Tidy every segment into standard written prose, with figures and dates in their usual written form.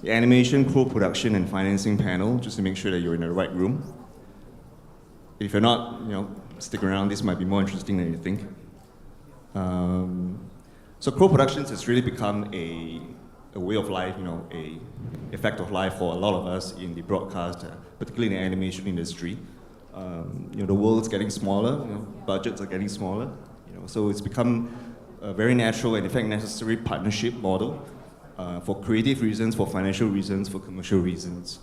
the animation, co-production, and financing panel, just to make sure that you're in the right room. If you're not, stick around. This might be more interesting than you think. So co-productions has really become a way of life, a effect of life for a lot of us in the broadcast, particularly in the animation industry. The world's getting smaller, budgets are getting smaller, so it's become a very natural and in fact necessary partnership model for creative reasons, for financial reasons, for commercial reasons.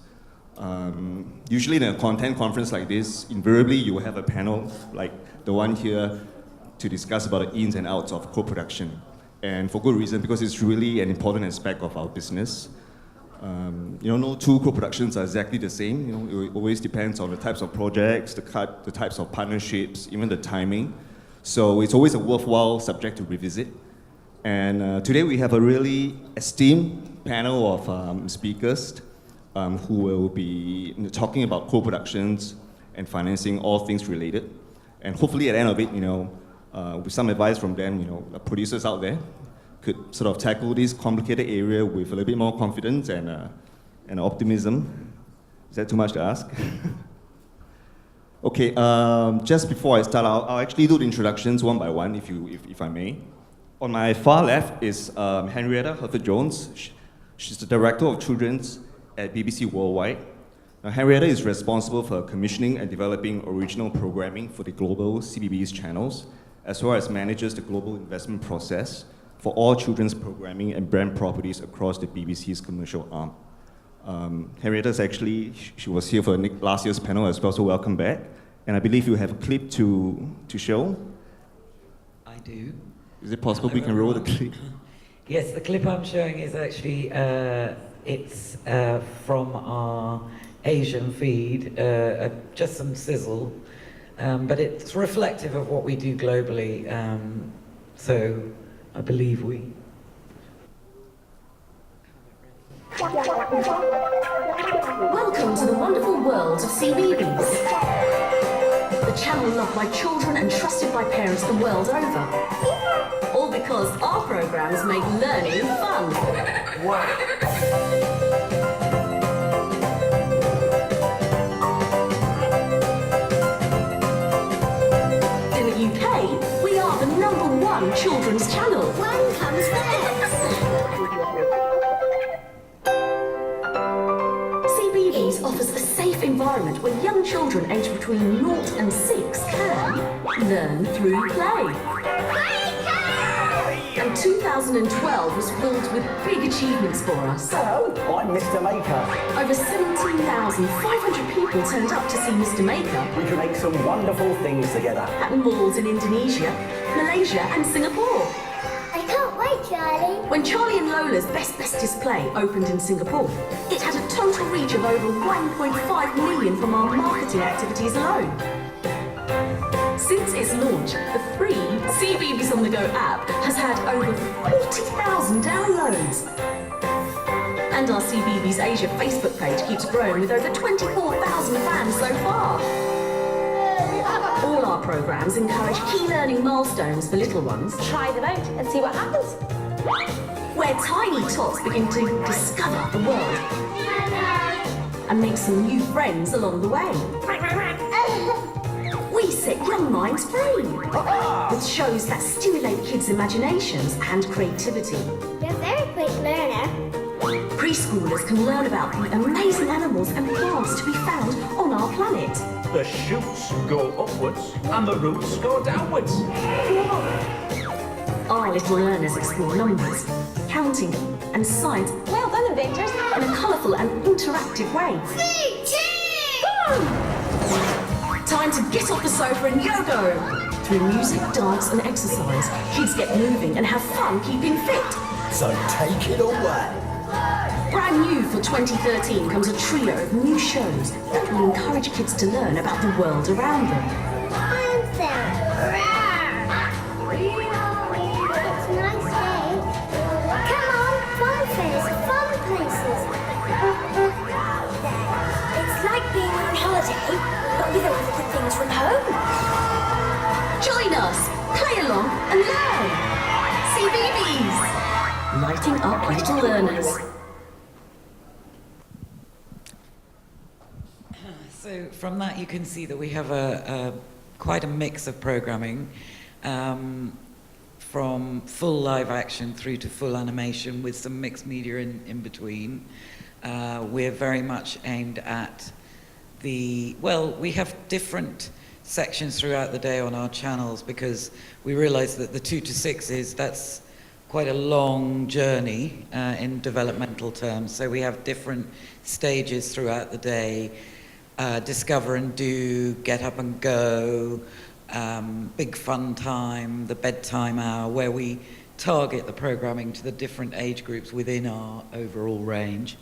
Usually in a content conference like this, invariably you will have a panel like the one here to discuss about the ins and outs of co-production. And for good reason, because it's really an important aspect of our business. No two co-productions are exactly the same. It always depends on the types of projects, the types of partnerships, even the timing. So it's always a worthwhile subject to revisit. And today we have a really esteemed panel of speakers who will be talking about co-productions and financing, all things related. And hopefully at the end of it, with some advice from them, producers out there could sort of tackle this complicated area with a little bit more confidence and optimism. Is that too much to ask? Okay, just before I start, I'll actually do the introductions one by one, if I may. On my far left is Henrietta Hurford-Jones. She's the Director of Children's at BBC Worldwide. Now, Henrietta is responsible for commissioning and developing original programming for the global CBBS channels, as well as manages the global investment process for all children's programming and brand properties across the BBC's commercial arm. Henrietta's actually, she was here for last year's panel as well, so welcome back. And I believe you have a clip to show. I do. Is it possible we can roll the clip? Yes, the clip I'm showing is actually, it's from our Asian feed, just some sizzle. But it's reflective of what we do globally, so I believe we. Welcome to the wonderful world of CBeebies. The channel loved by children and trusted by parents the world over. All because our programs make learning fun. Wow. Children's channel. One comes next. CBeebies offers a safe environment where young children aged between 0 and 6 can learn through play. And 2012 was filled with big achievements for us. Hello, I'm Mr. Maker. Over 17,500 people turned up to see Mr. Maker. We can make some wonderful things together. At malls in Indonesia, Malaysia and Singapore. I can't wait, Charlie. When Charlie and Lola's Best Bestest Play opened in Singapore, it had a total reach of over 1.5 million from our marketing activities alone. Since its launch, the free CBeebies on the Go app has had over 40,000 downloads. And our CBeebies Asia Facebook page keeps growing with over 24,000 fans so far. All our programs encourage key learning milestones for little ones. Try them out and see what happens. Where tiny tots begin to discover the world and make some new friends along the way. We set young minds free with shows that stimulate kids' imaginations and creativity. You're a very quick learner. Preschoolers can learn about the amazing animals and plants to be found on our planet. The shoots go upwards and the roots go downwards. Our little learners explore numbers, counting, and science. Well done, inventors. In a colourful and interactive way. Time to get off the sofa and yo-go! Through music, dance and exercise, kids get moving and have fun keeping fit. So take it away. Brand new for 2013 comes a trio of new shows that will encourage kids to learn about the world around them. I'm Sarah. It's a nice day. Come on, fun fairs, fun places. It's like being on holiday, but with all the things from home. Join us, play along and learn. CBeebies, lighting up little learners. So from that you can see that we have quite a mix of programming, from full live action through to full animation with some mixed media in between. We're very much aimed at we have different sections throughout the day on our channels because we realize that the 2 to 6 that's quite a long journey in developmental terms. So we have different stages throughout the day. Discover and do, get up and go, big fun time, the bedtime hour, where we target the programming to the different age groups within our overall range.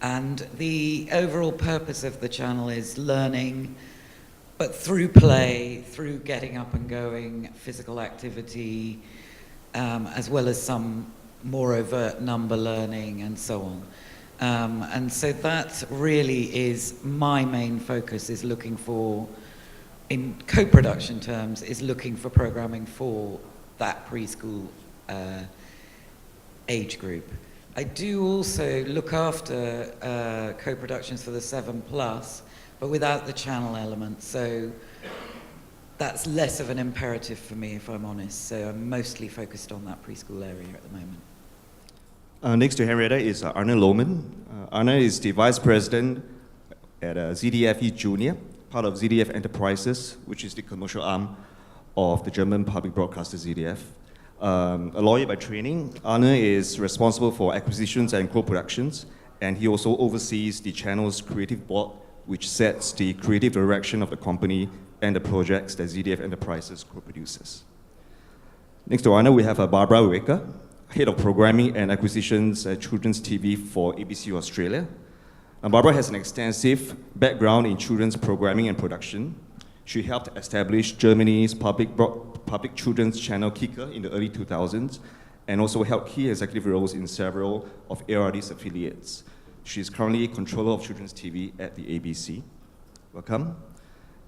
And the overall purpose of the channel is learning, but through play, through getting up and going, physical activity, as well as some more overt number learning and so on. And so that really is my main focus, is looking for, in co-production terms, is looking for programming for that preschool age group. I do also look after co-productions for the 7+, but without the channel element, so that's less of an imperative for me, if I'm honest. So I'm mostly focused on that preschool area at the moment. Next to Henrietta is Arne Lohmann. Arne is the Vice President at ZDFE.junior, part of ZDF Enterprises, which is the commercial arm of the German public broadcaster ZDF. A lawyer by training, Arne is responsible for acquisitions and co-productions, and he also oversees the channel's creative board, which sets the creative direction of the company and the projects that ZDF Enterprises co-produces. Next to Arne, we have Barbara Uecker, Head of Programming and Acquisitions at Children's TV for ABC Australia. Barbara has an extensive background in children's programming and production. She helped establish Germany's public children's channel Kicker in the early 2000s, and also held key executive roles in several of ARD's affiliates. She is currently controller of children's TV at the ABC. Welcome.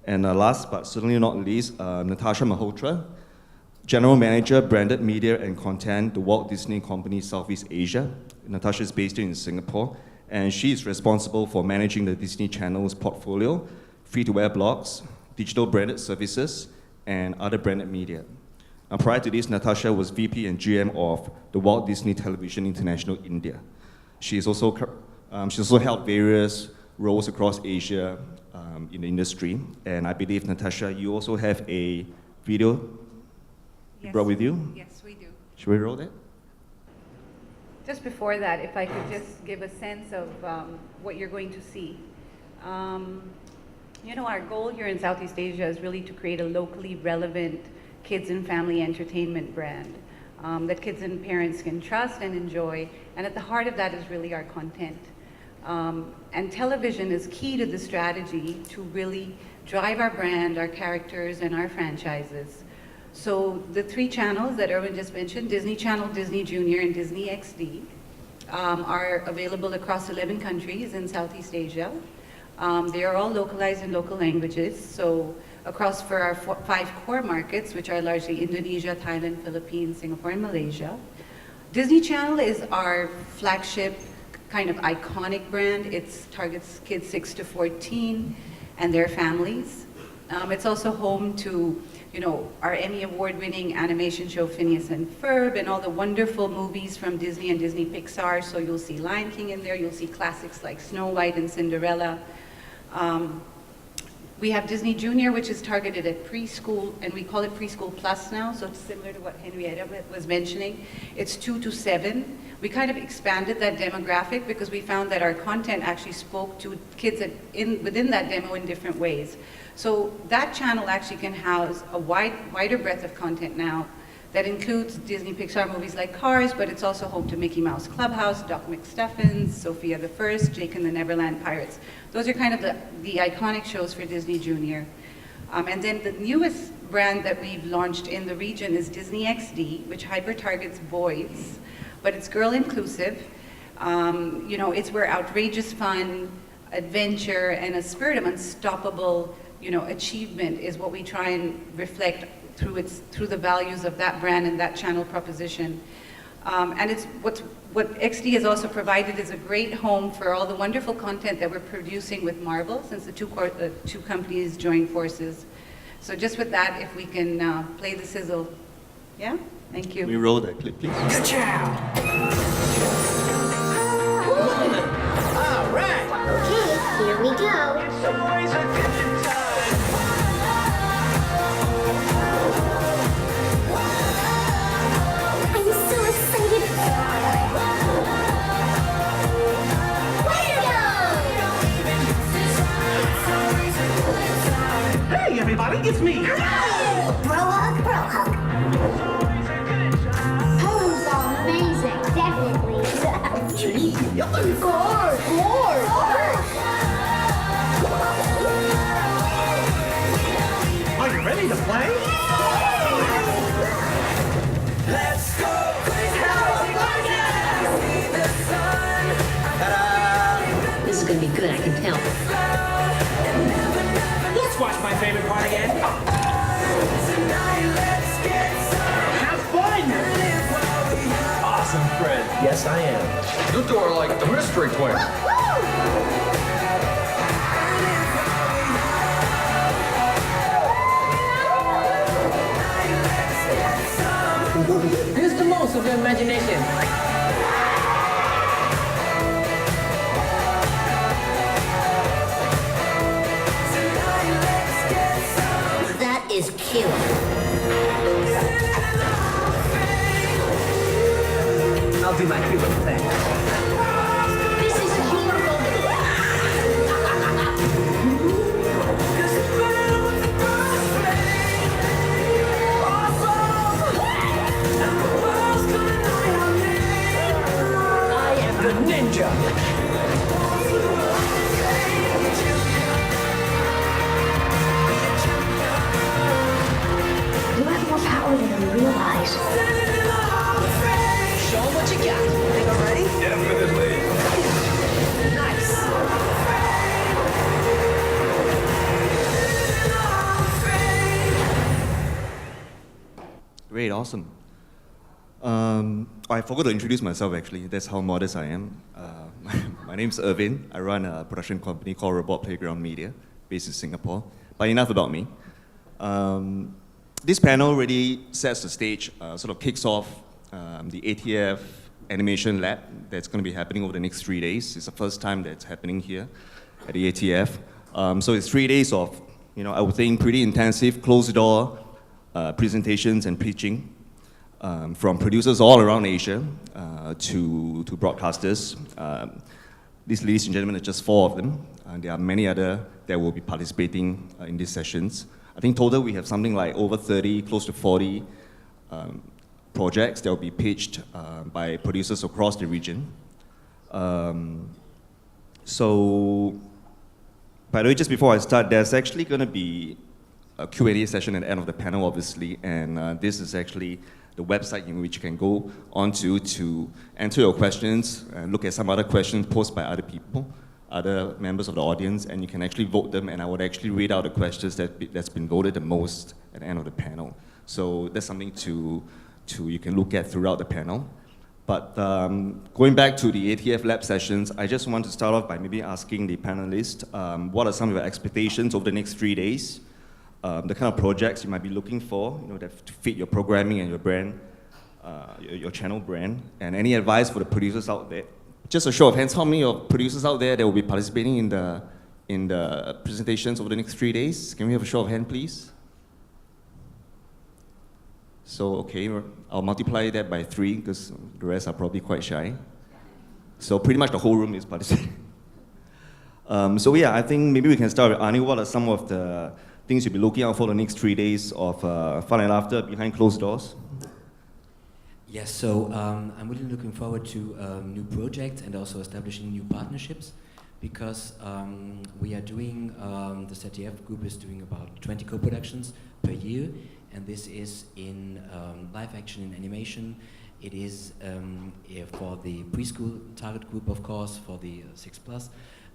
And last but certainly not least, Natasha Malhotra, General Manager, Branded Media and Content, the Walt Disney Company Southeast Asia. Natasha is based in Singapore, and she is responsible for managing the Disney Channel's portfolio, free-to-air blogs, digital branded services, and other branded media. Prior to this, Natasha was VP and GM of the Walt Disney Television International India. She's also held various roles across Asia in the industry, and I believe, Natasha, you also have a video you brought with you? Yes, we do. Should we roll that? Just before that, if I could just give a sense of what you're going to see. You know, our goal here in Southeast Asia is really to create a locally relevant kids and family entertainment brand that kids and parents can trust and enjoy. And at the heart of that is really our content. And television is key to the strategy to really drive our brand, our characters, and our franchises. So the 3 channels that Ervin just mentioned, Disney Channel, Disney Junior, and Disney XD, are available across 11 countries in Southeast Asia. They are all localized in local languages, so across for our 5 core markets, which are largely Indonesia, Thailand, Philippines, Singapore, and Malaysia. Disney Channel is our flagship kind of iconic brand. It targets kids 6 to 14 and their families. It's also home to, you know, our Emmy Award-winning animation show Phineas and Ferb, and all the wonderful movies from Disney and Disney Pixar. So you'll see Lion King in there, you'll see classics like Snow White and Cinderella. We have Disney Junior, which is targeted at preschool, and we call it Preschool Plus now, so it's similar to what Henrietta was mentioning. It's 2 to 7. We kind of expanded that demographic because we found that our content actually spoke to kids within that demo in different ways. So that channel actually can house a wider breadth of content now that includes Disney Pixar movies like Cars, but it's also home to Mickey Mouse Clubhouse, Doc McStuffins, Sophia the First, Jake and the Neverland Pirates. Those are kind of the iconic shows for Disney Junior. And then the newest brand that we've launched in the region is Disney XD, which hyper-targets boys, but it's girl inclusive. You know, it's where outrageous fun, adventure, and a spirit of unstoppable, you know, achievement is what we try and reflect through the values of that brand and that channel proposition. And what XD has also provided is a great home for all the wonderful content that we're producing with Marvel, since the two companies joined forces. So just with that, if we can play the sizzle. Yeah? Thank you. Can we roll that clip, please? Good job! All right! Okay, here we go. It's always a good time. I'm so excited. Way to go! Hey, everybody, it's me. Bro hug, bro hug. Poems are amazing, definitely. Gee, Score! Are you ready to play? let's go crazy! This is going to be good, I can tell. Let's watch my favorite part again. Have fun! Awesome, Fred. Yes, I am. You two are like the mystery twins. Use the most of your imagination. That is cute. I'll do my Cuban thing. This is beautiful. I am the ninja. You have more power than you realize. Show 'em what you got. Think I'm ready? Definitely. Nice. Great, awesome. I forgot to introduce myself actually. That's how modest I am. My name's Ervin. I run a production company called Robot Playground Media, based in Singapore. But enough about me. This panel really sets the stage, sort of kicks off the ATF animation lab that's going to be happening over the next 3 days. It's the first time that's happening here at the ATF. So it's 3 days of, I would think, pretty intensive closed-door presentations and pitching from producers all around Asia to broadcasters. These, ladies and gentlemen, are just 4 of them. And there are many other that will be participating in these sessions. I think total we have something like over 30, close to 40 projects that will be pitched by producers across the region. So, by the way, just before I start, there's actually going to be a Q&A session at the end of the panel, obviously, and this is actually the website in which you can go onto to enter your questions and look at some other questions posed by other people, other members of the audience, and you can actually vote them, and I would actually read out the questions that's been voted the most at the end of the panel. So that's something to you can look at throughout the panel. But going back to the ATF lab sessions, I just want to start off by maybe asking the panelists, what are some of your expectations over the next 3 days? The kind of projects you might be looking for, that to fit your programming and your brand, your channel brand, and any advice for the producers out there. Just a show of hands, how many of producers out there that will be participating in the presentations over the next 3 days? Can we have a show of hands, please? So, okay, I'll multiply that by 3 because the rest are probably quite shy. So pretty much the whole room is participating. So yeah, I think maybe we can start with Arne. What are some of the things you'll be looking out for the next 3 days of fun and laughter behind closed doors? Yes, so I'm really looking forward to new projects and also establishing new partnerships, because we are doing, the ZDF group is doing about 20 co-productions per year, and this is in live action and animation. It is for the preschool target group, of course, for the 6+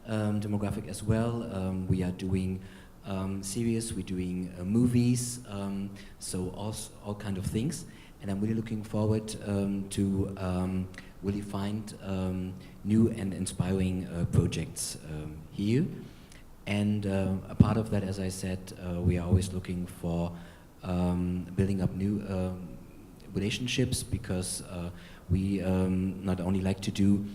demographic as well. We are doing series, we're doing movies, so all kind of things. and I'm really looking forward to really find new and inspiring projects here. And a part of that, as I said, we are always looking for building up new relationships, because we not only like to do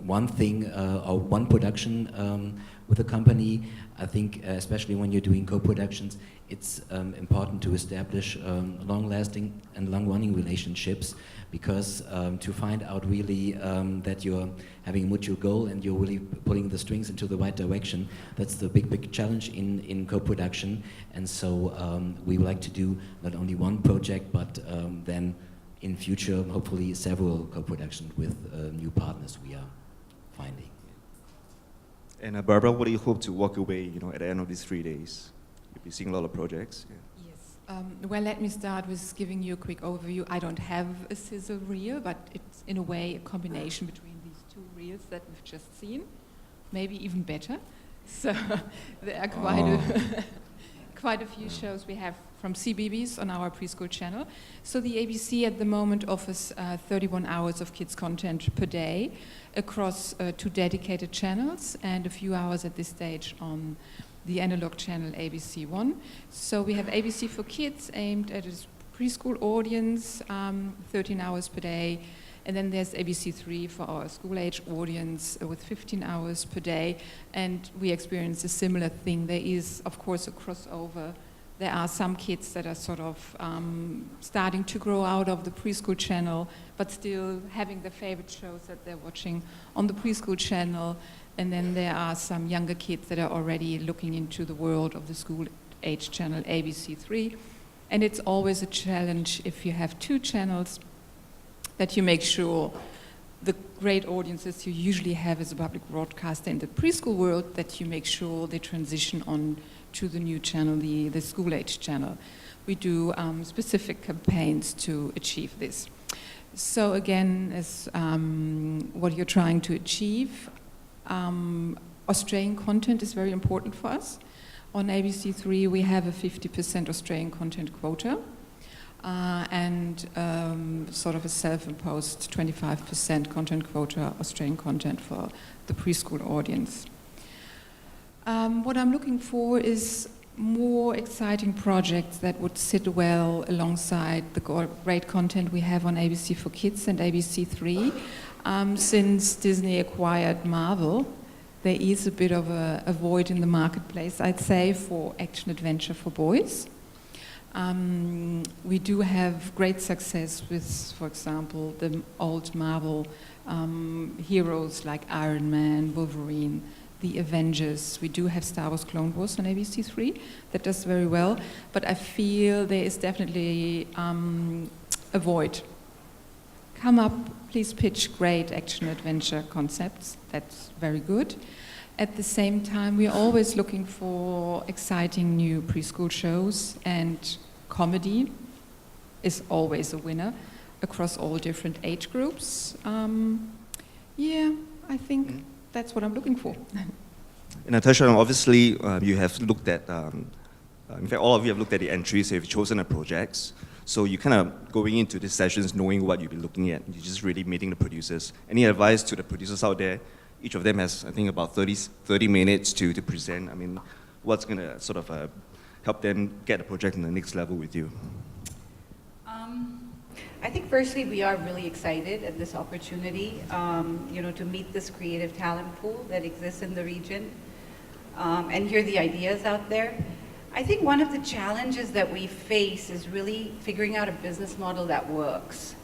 one thing or one production with a company. I think especially when you're doing co-productions, it's important to establish long-lasting and long-running relationships, because to find out really that you're having a mutual goal and you're really pulling the strings into the right direction, that's the big challenge in co-production. And so we would like to do not only one project, but then in future, hopefully several co-productions with new partners we are finding. And Barbara, what do you hope to walk away, at the end of these 3 days? You'll be seeing a lot of projects. Yeah. Yes. Well, let me start with giving you a quick overview. I don't have a sizzle reel, but it's in a way a combination between these two reels that we've just seen, maybe even better. So there are quite a few shows we have from CBeebies on our preschool channel. So the ABC at the moment offers 31 hours of kids content per day across 2 dedicated channels and a few hours at this stage on the analog channel ABC1. So we have ABC for Kids aimed at a preschool audience, 13 hours per day. And then there's ABC3 for our school-age audience with 15 hours per day. And we experience a similar thing. There is, of course, a crossover. There are some kids that are sort of starting to grow out of the preschool channel, but still having their favorite shows that they're watching on the preschool channel. And then there are some younger kids that are already looking into the world of the school-age channel ABC3. And it's always a challenge if you have 2 channels that you make sure the great audiences you usually have as a public broadcaster in the preschool world, that you make sure they transition on to the new channel, the school-age channel. We do specific campaigns to achieve this. So again, as what you're trying to achieve, Australian content is very important for us. On ABC3, we have a 50% Australian content quota. And sort of a self-imposed 25% content quota, Australian content for the preschool audience. What I'm looking for is more exciting projects that would sit well alongside the great content we have on ABC for Kids and ABC3. Since Disney acquired Marvel, there is a bit of a void in the marketplace, I'd say, for action-adventure for boys. We do have great success with, for example, the old Marvel heroes like Iron Man, Wolverine, the Avengers. We do have Star Wars Clone Wars on ABC3 that does very well, but I feel there is definitely a void. Come up, please pitch great action-adventure concepts. That's very good. At the same time, we're always looking for exciting new preschool shows, and comedy is always a winner across all different age groups. Yeah, I think that's what I'm looking for. And Natasha, obviously you have looked at, in fact all of you have looked at the entries, so you've chosen the projects. So you kind of going into these sessions knowing what you'll be looking at. You're just really meeting the producers. Any advice to the producers out there? Each of them has, I think, about 30 minutes to present. I mean, what's going to sort of help them get the project in the next level with you? I think firstly we are really excited at this opportunity, to meet this creative talent pool that exists in the region and hear the ideas out there. I think one of the challenges that we face is really figuring out a business model that works.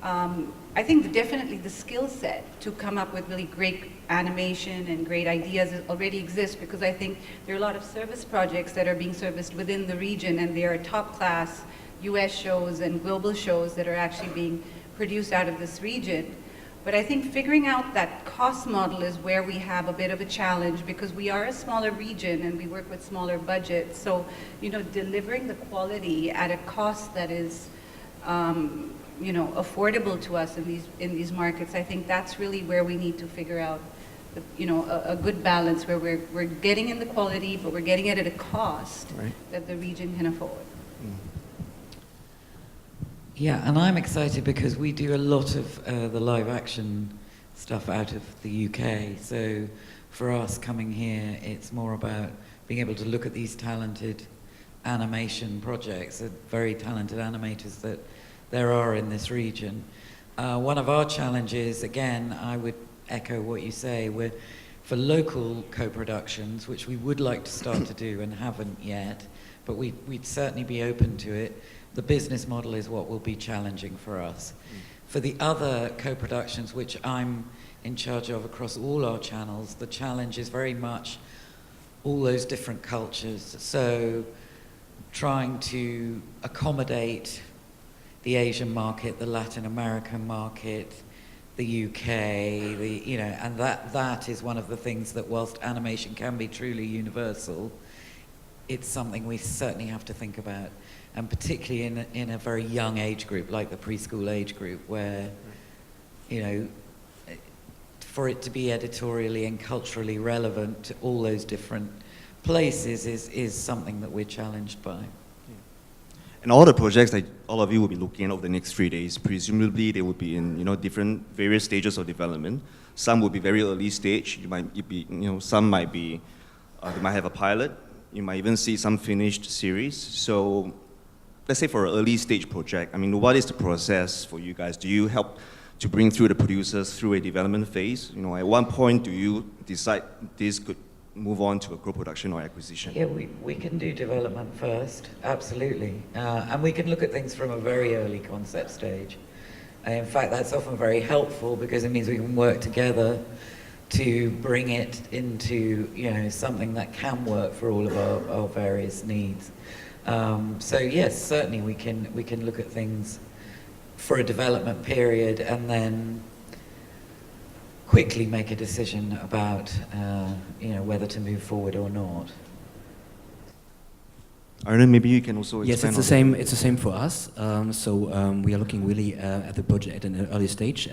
I think definitely the skill set to come up with really great animation and great ideas already exists, because I think there are a lot of service projects that are being serviced within the region, and there are top-class US shows and global shows that are actually being produced out of this region. But I think figuring out that cost model is where we have a bit of a challenge, because we are a smaller region and we work with smaller budgets. So, delivering the quality at a cost that is affordable to us in these markets, I think that's really where we need to figure out, a good balance where we're getting in the quality, but we're getting it at a cost that the region can afford. Mm. Yeah, and I'm excited because we do a lot of the live action stuff out of the UK. So for us coming here, it's more about being able to look at these talented animation projects, very talented animators that there are in this region. One of our challenges, again, I would echo what you say, we're for local co-productions, which we would like to start to do and haven't yet, but we'd certainly be open to it. The business model is what will be challenging for us. For the other co-productions, which I'm in charge of across all our channels, the challenge is very much all those different cultures. So trying to accommodate the Asian market, the Latin American market, the UK, and that is one of the things that whilst animation can be truly universal, it's something we certainly have to think about. And particularly in a very young age group, like the preschool age group, where, for it to be editorially and culturally relevant to all those different places is something that we're challenged by. And all the projects that all of you will be looking at over the next 3 days, presumably they will be in different various stages of development. Some will be very early stage. Some might be, they might have a pilot. You might even see some finished series. So let's say for an early stage project, what is the process for you guys? Do you help to bring through the producers through a development phase? At one point, do you decide this could move on to a co-production or acquisition? Yeah, we can do development first, absolutely. And we can look at things from a very early concept stage. In fact, that's often very helpful because it means we can work together to bring it into something that can work for all of our various needs. So yes, certainly we can look at things for a development period and then quickly make a decision about whether to move forward or not. Arne, maybe you can also expand. Yes, it's the same. It's the same for us. We are looking really at the project at an early stage,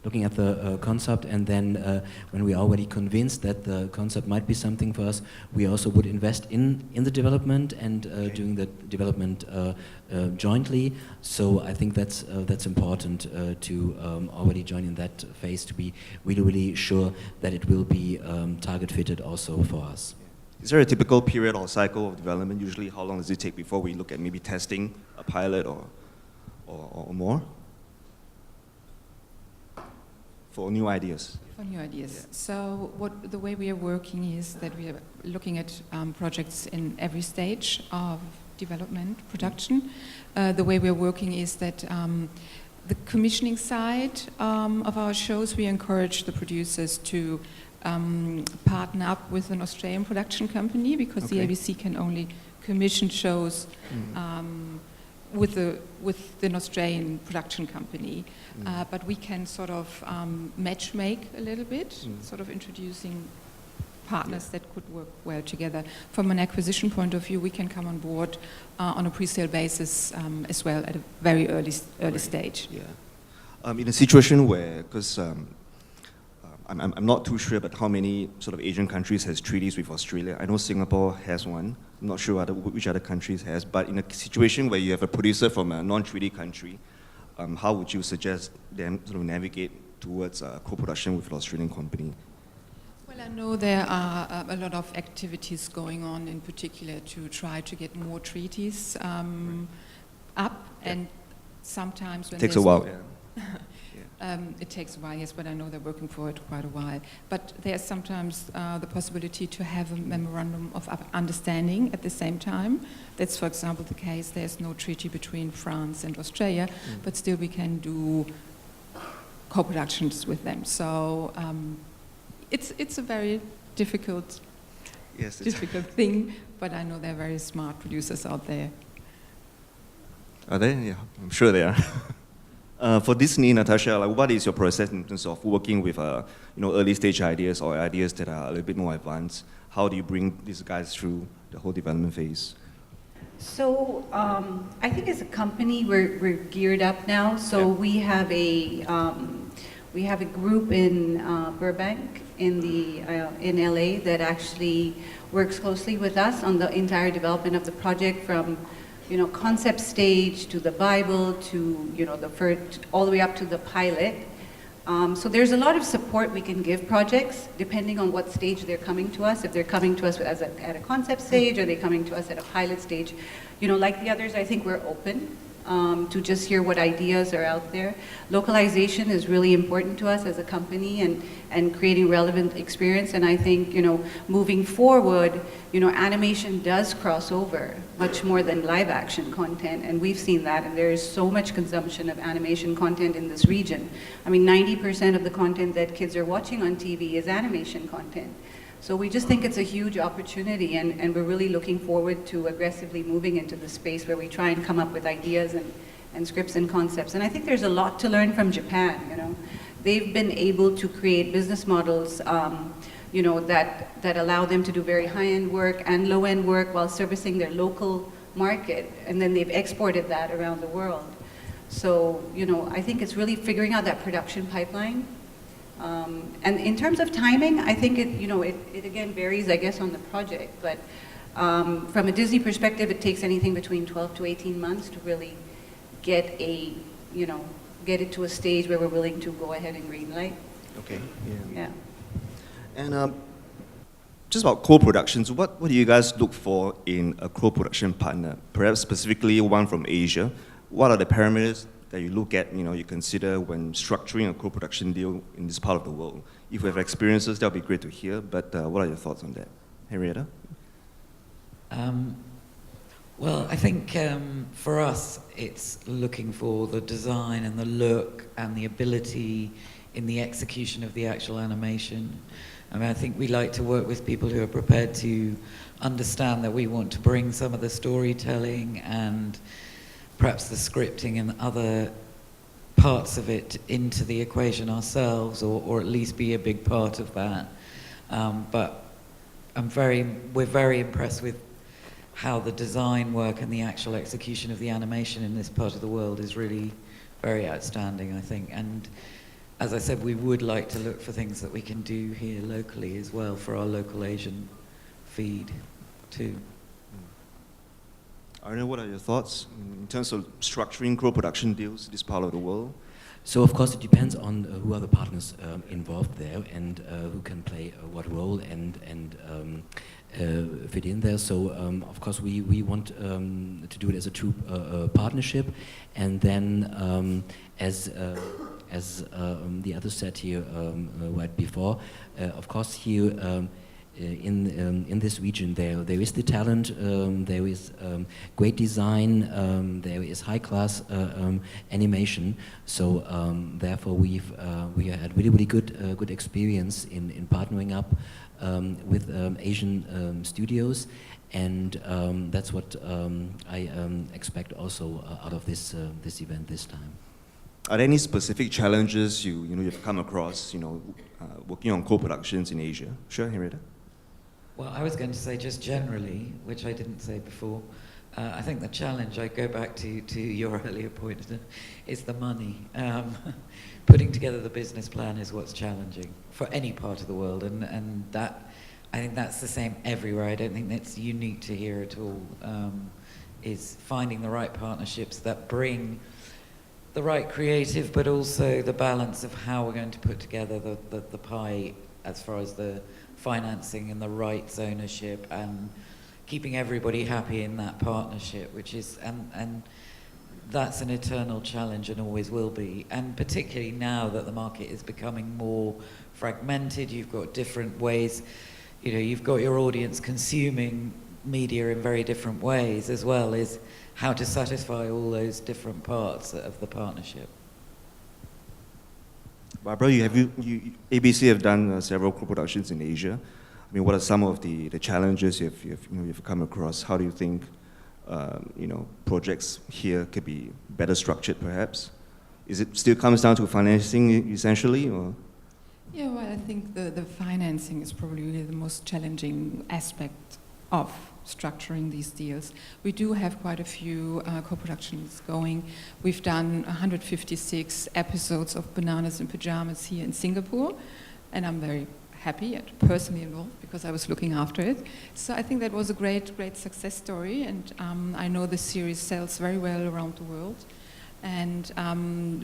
looking at the concept, and then when we are already convinced that the concept might be something for us, we also would invest in the development and doing the development jointly. So I think that's important to already join in that phase to be really sure that it will be target fitted also for us. Is there a typical period or cycle of development? Usually, how long does it take before we look at maybe testing a pilot or more? For new ideas. For new ideas. Yeah. So the way we are working is that we are looking at projects in every stage of development, production. The way we are working is that the commissioning side of our shows, we encourage the producers to partner up with an Australian production company because the ABC can only commission shows with an Australian production company. But we can sort of match make a little bit, sort of introducing partners that could work well together. From an acquisition point of view, we can come on board on a pre-sale basis as well at a very early stage. Yeah. In a situation where, because I'm not too sure about how many sort of Asian countries has treaties with Australia. I know Singapore has one. I'm not sure which other countries has. But in a situation where you have a producer from a non-treaty country, how would you suggest them sort of navigate towards co-production with an Australian company? Well, I know there are a lot of activities going on, in particular to try to get more treaties up, and sometimes when it takes a while. It takes a while, yes, but I know they're working for it quite a while. But there's sometimes the possibility to have a memorandum of understanding at the same time. That's, for example, the case. There's no treaty between France and Australia, but still we can do co-productions with them. So it's a very difficult thing, but I know there are very smart producers out there. Are they? Yeah, I'm sure they are. For Disney, Natasha, what is your process in terms of working with early stage ideas or ideas that are a little bit more advanced? How do you bring these guys through the whole development phase? So I think as a company we're geared up now. So we have a group in Burbank in LA that actually works closely with us on the entire development of the project, from concept stage to the Bible to, the first, all the way up to the pilot. So there's a lot of support we can give projects depending on what stage they're coming to us. If they're coming to us at a concept stage, or they're coming to us at a pilot stage. Like the others, I think we're open to just hear what ideas are out there. Localization is really important to us as a company, and creating relevant experience. And I think, moving forward, animation does cross over much more than live action content. And we've seen that, and there is so much consumption of animation content in this region. I mean, 90% of the content that kids are watching on TV is animation content. So we just think it's a huge opportunity, and we're really looking forward to aggressively moving into the space where we try and come up with ideas and scripts and concepts. And I think there's a lot to learn from Japan. They've been able to create business models that allow them to do very high-end work and low-end work while servicing their local market, and then they've exported that around the world. So, I think it's really figuring out that production pipeline. And in terms of timing, I think it again varies, I guess, on the project. But from a Disney perspective, it takes anything between 12 to 18 months to really get it to a stage where we're willing to go ahead and greenlight. Okay. Yeah. And just about co-productions, what do you guys look for in a co-production partner? Perhaps specifically one from Asia. What are the parameters that you look at, you consider when structuring a co-production deal in this part of the world? If you have experiences, that would be great to hear, but what are your thoughts on that? Henrietta? Well, I think for us, it's looking for the design and the look and the ability in the execution of the actual animation. I mean, I think we like to work with people who are prepared to understand that we want to bring some of the storytelling and perhaps the scripting and other parts of it into the equation ourselves, or at least be a big part of that. But we're very impressed with how the design work and the actual execution of the animation in this part of the world is really very outstanding, I think. And as I said, we would like to look for things that we can do here locally as well for our local Asian feed too. Arne, what are your thoughts in terms of structuring co-production deals in this part of the world? So of course it depends on who are the partners involved there, and who can play what role and fit in there. So of course we want to do it as a true partnership, and then as the others said here right before, of course here. In this region, there is the talent, there is great design, there is high class animation. So therefore, we had really good experience in partnering up with Asian studios, and that's what I expect also out of this event this time. Are there any specific challenges you've come across, working on co-productions in Asia? Sure, Henrietta. Well, I was going to say just generally, which I didn't say before, I think the challenge, I go back to your earlier point, is the money. Putting together the business plan is what's challenging for any part of the world, and that, I think that's the same everywhere. I don't think that's unique to here at all, is finding the right partnerships that bring the right creative, but also the balance of how we're going to put together the pie as far as the financing and the rights ownership, and keeping everybody happy in that partnership, which is, and that's an eternal challenge and always will be. And particularly now that the market is becoming more fragmented, you've got different ways, you've got your audience consuming media in very different ways, as well as how to satisfy all those different parts of the partnership. Barbara, ABC have done several co-productions in Asia. I mean, what are some of the challenges you've come across? How do you think projects here could be better structured, perhaps? Is it still comes down to financing essentially, or? Yeah, well, I think the financing is probably really the most challenging aspect of structuring these deals. We do have quite a few co-productions going. We've done 156 episodes of Bananas in Pyjamas here in Singapore, and I'm very happy and personally involved because I was looking after it. So I think that was a great success story, and I know the series sells very well around the world. And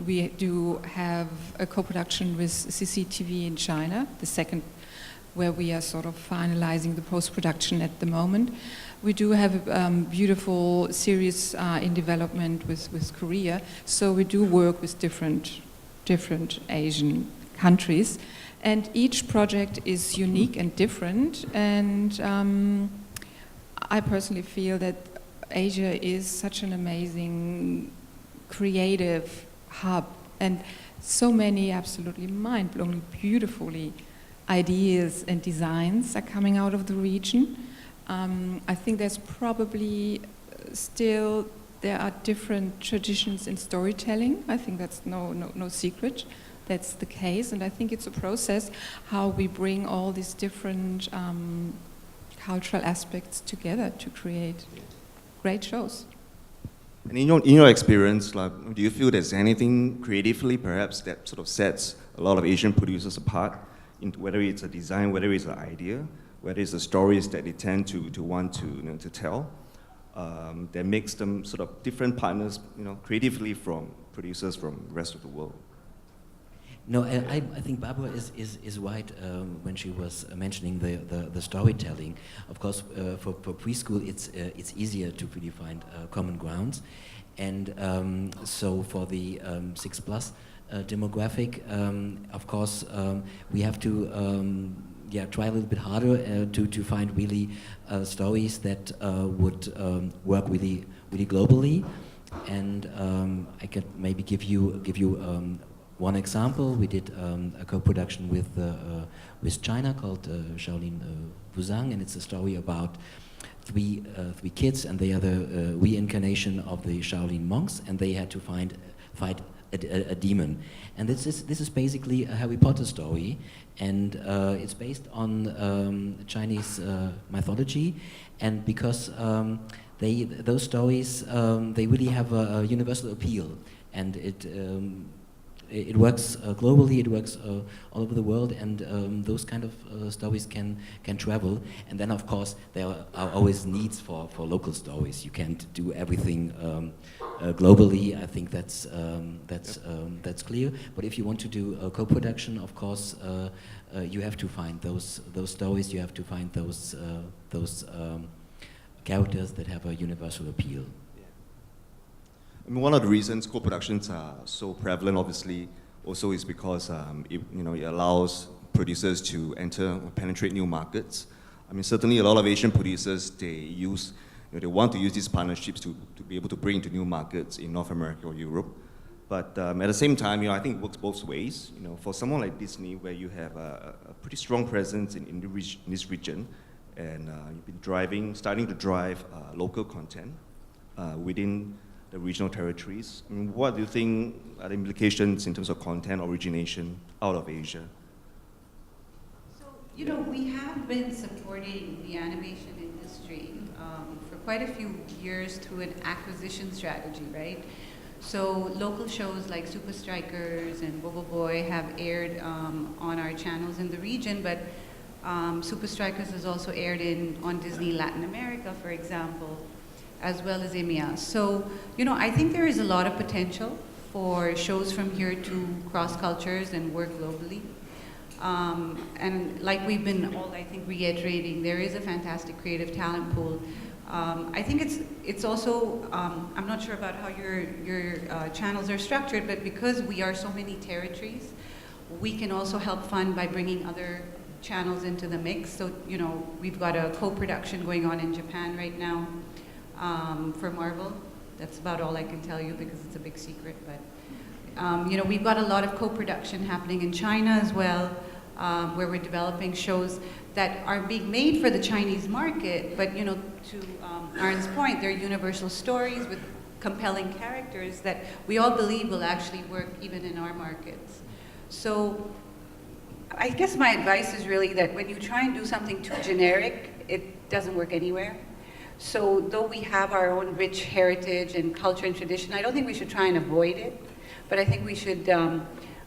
we do have a co-production with CCTV in China, the second, where we are sort of finalizing the post-production at the moment. We do have a beautiful series in development with Korea, so we do work with different Asian countries. And each project is unique and different, and I personally feel that Asia is such an amazing creative hub, and so many absolutely mind-blowing, beautifully ideas and designs are coming out of the region. I think there's probably still, there are different traditions in storytelling. I think that's no secret. That's the case, and I think it's a process how we bring all these different cultural aspects together to create great shows. And in your experience, like, do you feel there's anything creatively perhaps that sort of sets a lot of Asian producers apart, into whether it's a design, whether it's an idea, whether it's the stories that they tend to want to tell, that makes them sort of different partners, creatively from producers from the rest of the world? No, I think Barbara is right when she was mentioning the storytelling. Of course, for preschool, it's easier to really find common grounds, and so for the 6+ demographic, of course, we have to try a little bit harder to find really stories that would work really globally, and I could maybe give you one example. We did a co-production with China called Shaolin Wuzang, and it's a story about three kids, and they are the reincarnation of the Shaolin monks, and they had to fight a demon. And this is basically a Harry Potter story, and it's based on Chinese mythology, and because those stories they really have a universal appeal, and it works globally, it works all over the world, and those kind of stories can travel. And then, of course, there are always needs for local stories. You can't do everything globally. I think that's clear. But if you want to do a co-production, of course, you have to find those stories. You have to find those characters that have a universal appeal. I mean, one of the reasons co-productions are so prevalent, obviously, also is because it allows producers to enter or penetrate new markets. I mean, certainly a lot of Asian producers, they want to use these partnerships to be able to bring to new markets in North America or Europe. But at the same time, I think it works both ways. For someone like Disney, where you have a pretty strong presence in this region, and you've been starting to drive local content within the regional territories. I mean, what do you think are the implications in terms of content origination out of Asia? So, we have been supporting the animation industry for quite a few years through an acquisition strategy, right? So local shows like Super Strikers and Bobo Boy have aired on our channels in the region, but Super Strikers has also aired on Disney Latin America, for example, as well as EMEA. So, I think there is a lot of potential for shows from here to cross cultures and work globally. And like we've been all, I think, reiterating, there is a fantastic creative talent pool. I think it's also, I'm not sure about how your channels are structured, but because we are so many territories, we can also help fund by bringing other channels into the mix. So, we've got a co-production going on in Japan right now. For Marvel. That's about all I can tell you because it's a big secret, but we've got a lot of co-production happening in China as well, where we're developing shows that are being made for the Chinese market, but to Arne's point, they're universal stories with compelling characters that we all believe will actually work even in our markets. So I guess my advice is really that when you try and do something too generic, it doesn't work anywhere. So though we have our own rich heritage and culture and tradition, I don't think we should try and avoid it, but I think we should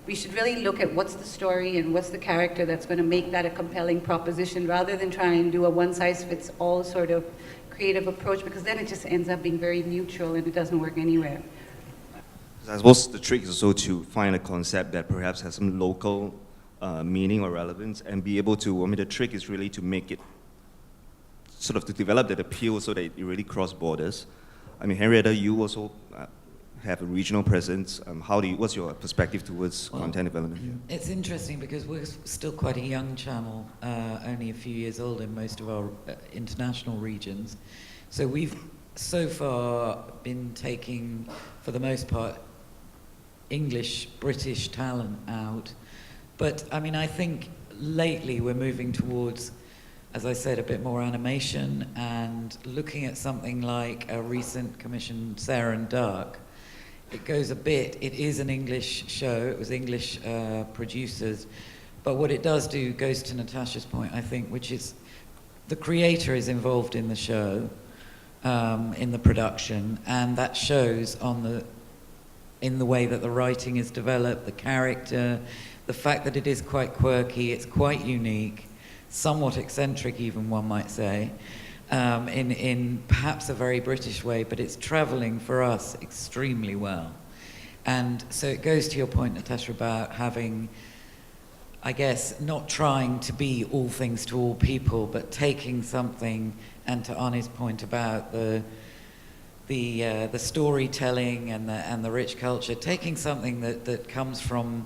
We should really look at what's the story and what's the character that's going to make that a compelling proposition, rather than try and do a one-size-fits-all sort of creative approach, because then it just ends up being very neutral and it doesn't work anywhere. I suppose the trick is also to find a concept that perhaps has some local meaning or relevance, and be able to, I mean, the trick is really to make it, sort of to develop that appeal so that it really cross borders. I mean, Henrietta, you also have a regional presence. What's your perspective towards content development? It's interesting because we're still quite a young channel, only a few years old in most of our international regions. So we've so far been taking, for the most part, English, British talent out. But I mean, I think lately we're moving towards, as I said, a bit more animation, and looking at something like a recent commission, Sarah and Dark. It goes a bit, it is an English show, it was English producers, but what it does do goes to Natasha's point, I think, which is the creator is involved in the show, in the production, and that shows in the way that the writing is developed, the character, the fact that it is quite quirky, it's quite unique, somewhat eccentric even, one might say, in perhaps a very British way, but it's traveling for us extremely well. And so it goes to your point, Natasha, about having, I guess, not trying to be all things to all people, but taking something, and to Arne's point about the storytelling and the rich culture, taking something that comes from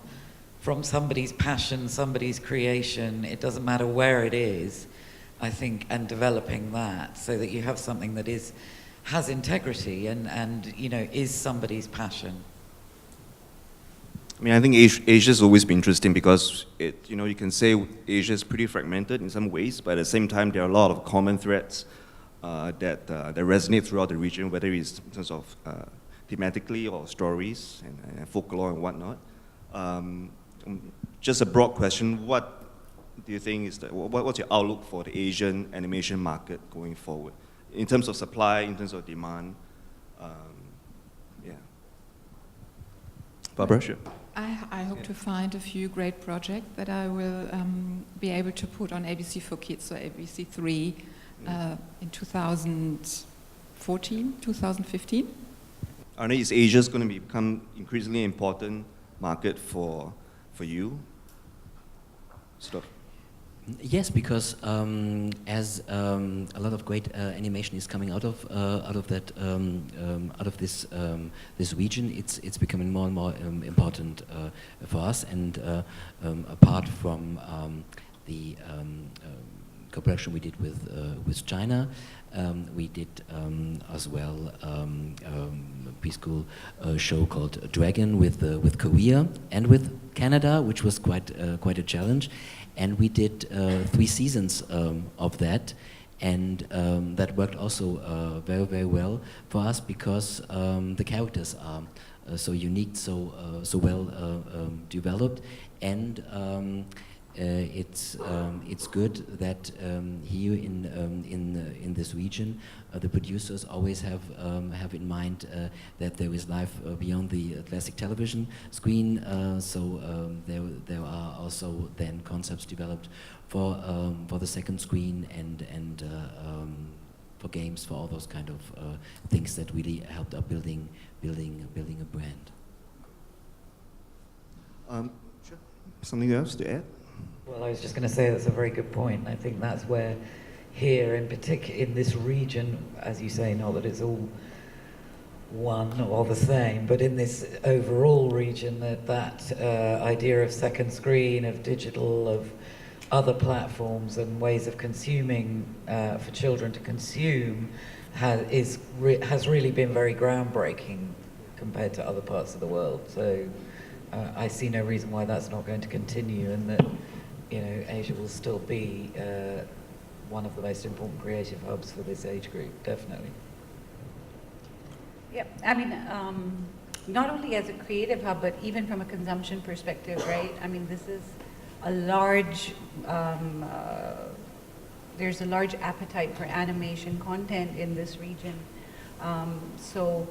somebody's passion, somebody's creation, it doesn't matter where it is, I think, and developing that so that you have something that has integrity and you know, is somebody's passion. I mean, I think Asia's always been interesting because you can say Asia is pretty fragmented in some ways, but at the same time there are a lot of common threads that resonate throughout the region, whether it's in terms of thematically or stories and folklore and whatnot. Just a broad question, what do you think is what's your outlook for the Asian animation market going forward? In terms of supply, in terms of demand? Yeah. Barbara, sure. I hope to find a few great projects that I will be able to put on ABC for Kids, so ABC3, in 2014, 2015. Arne, is Asia going to become increasingly important market for you? Sort of. Yes, because as a lot of great animation is coming out of this region, it's becoming more and more important for us. And apart from the cooperation we did with China, we did as well a preschool show called Dragon with Korea and with Canada, which was quite a challenge. And we did 3 seasons of that, and that worked also very, very well for us because the characters are so unique, so well developed, and it's good that here in this region the producers always have in mind that there is life beyond the classic television screen. So there are also then concepts developed for the second screen and for games, for all those kind of things that really helped up building a brand. Sure. Something else to add? Well, I was just going to say that's a very good point. I think that's where here in particular, in this region, as you say, not that it's all one or the same, but in this overall region, that idea of second screen, of digital, of other platforms and ways of consuming for children to consume has really been very groundbreaking compared to other parts of the world. So I see no reason why that's not going to continue, and that Asia will still be one of the most important creative hubs for this age group, definitely. Yeah, I mean, not only as a creative hub, but even from a consumption perspective, right? I mean, this is a large, there's a large appetite for animation content in this region. So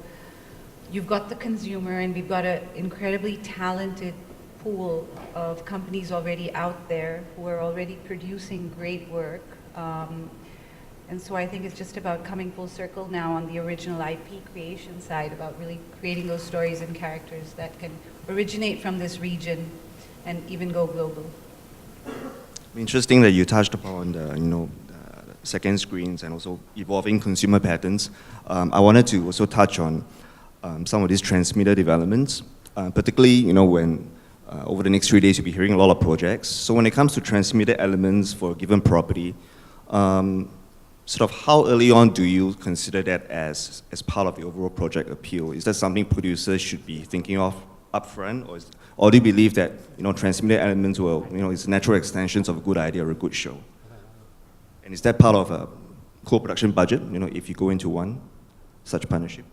you've got the consumer, and we've got an incredibly talented pool of companies already out there who are already producing great work. And so I think it's just about coming full circle now on the original IP creation side, about really creating those stories and characters that can originate from this region and even go global. Interesting that you touched upon the, second screens and also evolving consumer patterns. I wanted to also touch on some of these transmitter developments, particularly, when over the next 3 days you'll be hearing a lot of projects. So when it comes to transmitter elements for a given property, sort of how early on do you consider that as part of the overall project appeal? Is that something producers should be thinking of upfront, or do you believe that transmitter elements will, it's natural extensions of a good idea or a good show? And is that part of a co-production budget, if you go into one such partnership?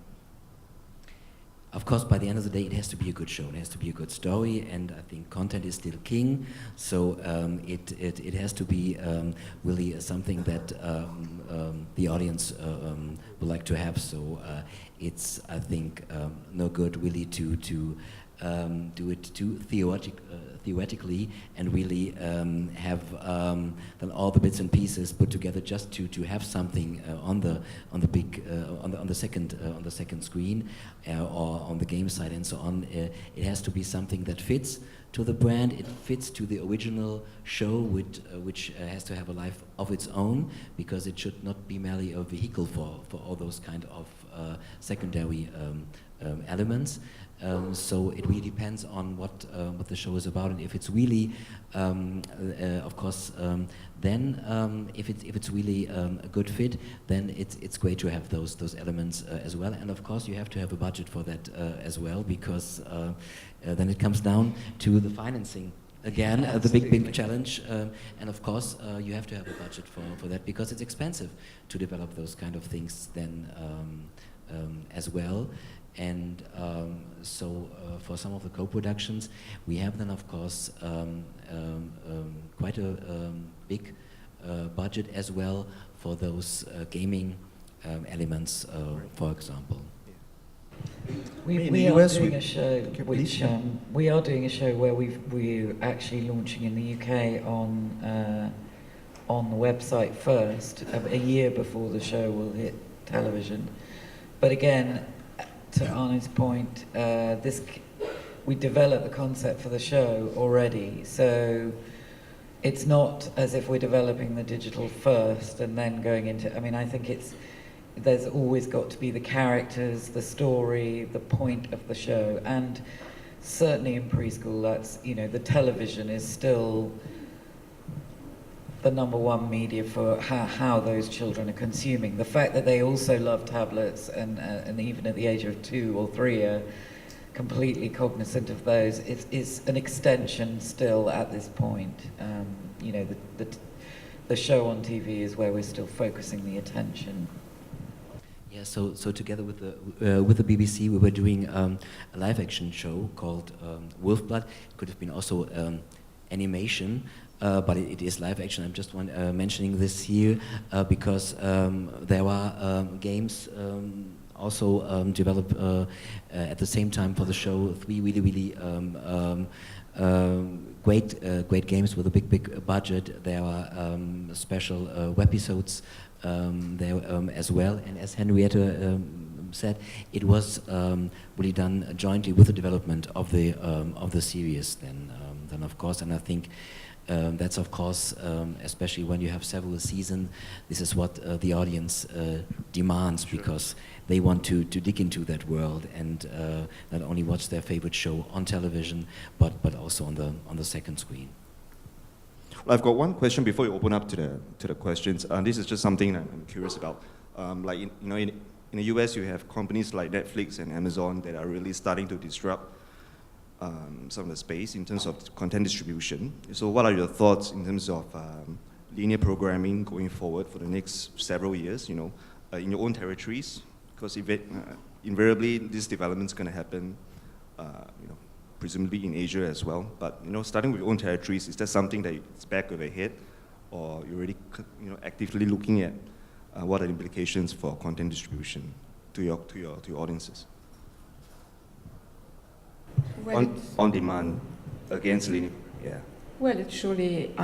Of course, by the end of the day, it has to be a good show. It has to be a good story, and I think content is still king. So it has to be really something that the audience would like to have. So it's, I think, no good really to do it too theoretically and really have then all the bits and pieces put together just to have something on the second screen or on the game side and so on. It has to be something that fits to the brand. It fits to the original show, which has to have a life of its own, because it should not be merely a vehicle for all those kind of secondary elements. So it really depends on what the show is about, and if it's really, of course, then if it's really a good fit, then it's great to have those elements as well. And of course, you have to have a budget for that as well, because then it comes down to the financing. Again, the big challenge, and of course you have to have a budget for that, because it's expensive to develop those kind of things then as well. And so for some of the co-productions, we have then of course quite a big budget as well for those gaming elements, for example. We are doing a show which we are doing a show where we're actually launching in the UK on the website first, a year before the show will hit television. But again, to Arne's point, we developed the concept for the show already, so it's not as if we're developing the digital first and then going into. I mean, I think there's always got to be the characters, the story, the point of the show, and certainly in preschool, that's the television is still the #1 media for how those children are consuming. The fact that they also love tablets and even at the age of 2 or 3 are completely cognizant of those is an extension still at this point. The show on TV is where we're still focusing the attention. Yeah, so together with the BBC, we were doing a live action show called Wolfblood. It could have been also animation. But it is live action. I'm just mentioning this here because there are games also developed at the same time for the show. 3 really great games with a big budget. There are special webisodes there as well. And as Henrietta said, it was really done jointly with the development of the series. Then of course, and I think. That's of course, especially when you have several seasons, this is what the audience demands, because they want to dig into that world and not only watch their favorite show on television, but also on the second screen. Well, I've got one question before you open up to the questions. This is just something that I'm curious about. Like in the US, you have companies like Netflix and Amazon that are really starting to disrupt some of the space in terms of content distribution. So what are your thoughts in terms of linear programming going forward for the next several years, in your own territories? Because invariably this development is going to happen, presumably in Asia as well. But, starting with your own territories, is that something that is back of your head, or you're already, actively looking at what are the implications for content distribution to your audiences? On demand. against linear? Yeah. Well, it's surely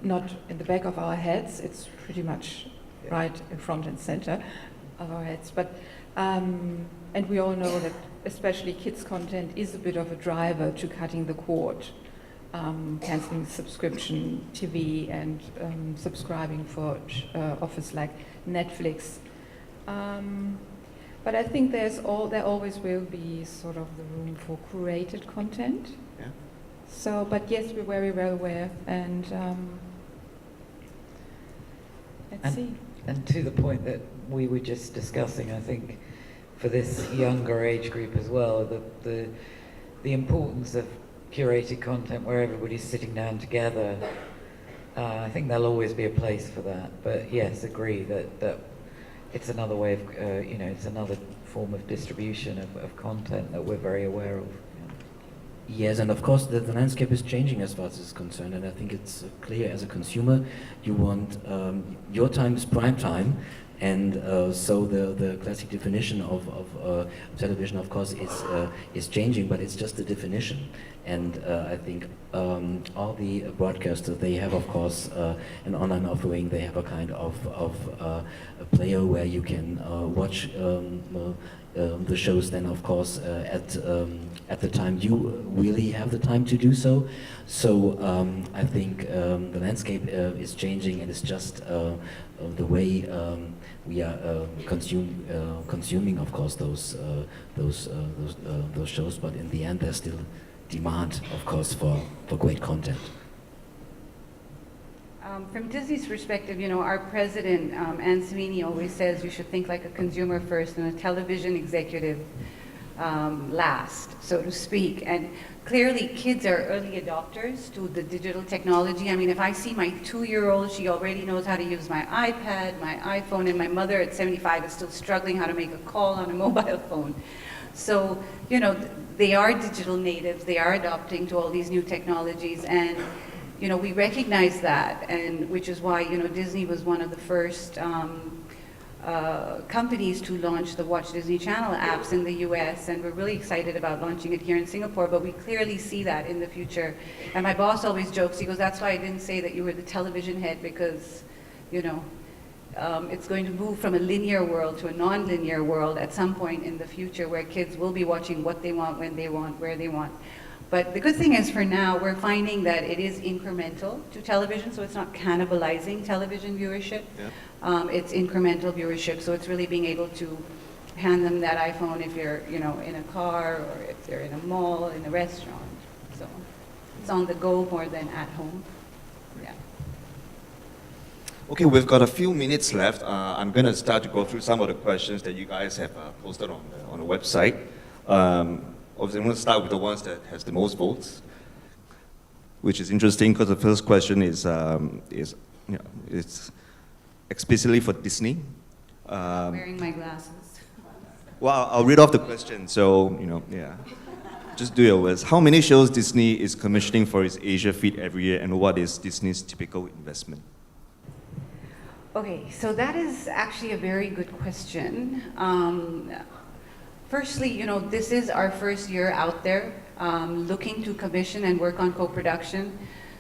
not in the back of our heads. It's pretty much right in front and center of our heads. But and we all know that especially kids' content is a bit of a driver to cutting the cord, canceling subscription TV and subscribing for offers like Netflix. But I think there always will be sort of the room for curated content. Yeah. So, but yes, we're very well aware, and let's see. And to the point that we were just discussing, I think for this younger age group as well, the importance of curated content where everybody's sitting down together. I think there'll always be a place for that. But yes, agree that it's another way of, it's another form of distribution of content that we're very aware of. Yes, and of course the landscape is changing as far as this is concerned, and I think it's clear as a consumer you want your time is prime time, and so the classic definition of television, of course, is changing, but it's just a definition. And I think all the broadcasters, they have, of course, an online offering. They have a kind of a player where you can watch the shows. Then, of course, at the time you really have the time to do so. So I think the landscape is changing, and it's just the way we are consuming, of course, those shows. But in the end, there's still demand, of course, for great content. From Disney's perspective, our president, Ann Savini, always says you should think like a consumer first and a television executive last, so to speak. And clearly, kids are early adopters to the digital technology. I mean, if I see my 2-year-old, she already knows how to use my iPad, my iPhone, and my mother at 75 is still struggling how to make a call on a mobile phone. So, they are digital natives, they are adopting to all these new technologies, and we recognize that, and which is why Disney was one of the first companies to launch the Watch Disney Channel apps in the US, and we're really excited about launching it here in Singapore, but we clearly see that in the future. And my boss always jokes, he goes, that's why I didn't say that you were the television head, because it's going to move from a linear world to a non-linear world at some point in the future, where kids will be watching what they want, when they want, where they want. But the good thing is, for now, we're finding that it is incremental to television, so it's not cannibalizing television viewership. Yeah. It's incremental viewership, so it's really being able to hand them that iPhone if you're, in a car, or if they're in a mall, in a restaurant. So it's on the go more than at home. Yeah. Okay, we've got a few minutes left. I'm going to start to go through some of the questions that you guys have posted on the website. Obviously, I'm going to start with the ones that has the most votes, which is interesting because the first question is it's explicitly for Disney. Wearing my glasses. Well, I'll read off the question. So just do your words. How many shows Disney is commissioning for its Asia feed every year, and what is Disney's typical investment? Okay, so that is actually a very good question. Firstly, this is our first year out there looking to commission and work on co-production.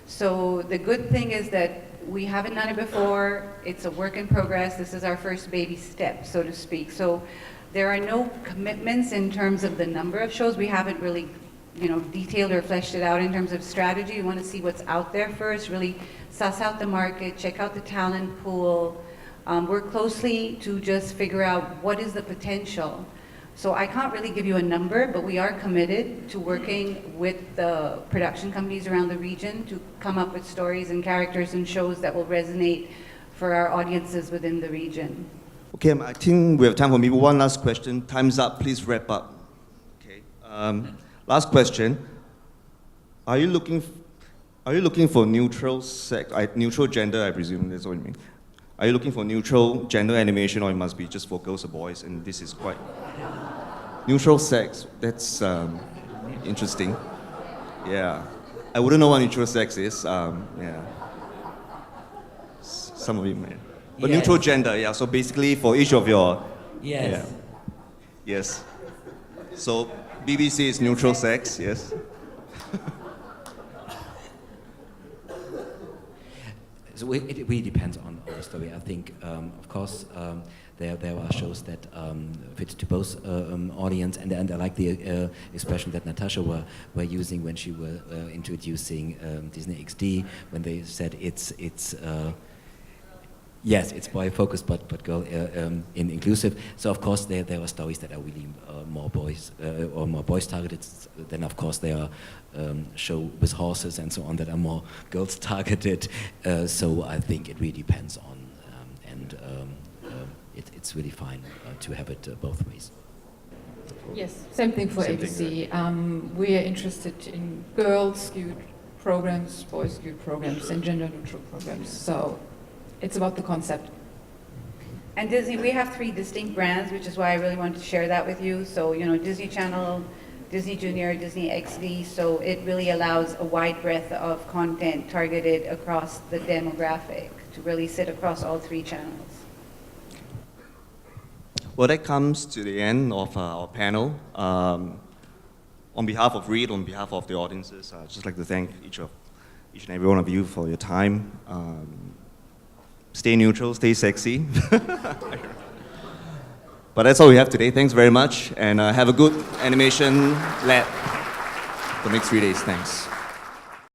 So the good thing is that we haven't done it before. It's a work in progress. This is our first baby step, so to speak. So there are no commitments in terms of the number of shows. We haven't really, detailed or fleshed it out in terms of strategy. We want to see what's out there first, really suss out the market, check out the talent pool, work closely to just figure out what is the potential. So I can't really give you a number, but we are committed to working with the production companies around the region to come up with stories and characters and shows that will resonate for our audiences within the region. Okay, I think we have time for maybe one last question. Time's up, please wrap up. Okay. Last question. Are you looking for neutral sex, neutral gender, I presume that's what you mean. Are you looking for neutral gender animation, or it must be just for girls or boys? And this is quite neutral sex. That's interesting. Yeah, I wouldn't know what neutral sex is. Yeah, some of you may. But yes. Neutral gender. Yeah. So basically, for each of your. Yes. Yeah. Yes. So BBC is neutral sex. Yes. So it really depends on the story. I think, of course, there are shows that fit to both audience, and I like the expression that Natasha were using when she were introducing Disney XD, when they said it's yes, it's boy focused, but girl inclusive. So of course there are stories that are really more boys or more boys targeted. Then of course there are show with horses and so on that are more girls targeted. So I think it really depends on, it's really fine to have it both ways. Yes, same thing for ABC. We are interested in girls-skewed programs, boys-skewed programs, and gender-neutral programs. So it's about the concept. And Disney, we have 3 distinct brands, which is why I really wanted to share that with you. So, you know, Disney Channel, Disney Junior, Disney XD. So it really allows a wide breadth of content targeted across the demographic to really sit across all 3 channels. Well, that comes to the end of our panel. On behalf of Reed, on behalf of the audiences, I'd just like to thank each and every one of you for your time. Stay neutral, stay sexy. But that's all we have today. Thanks very much, and have a good animation lab the next 3 days. Thanks.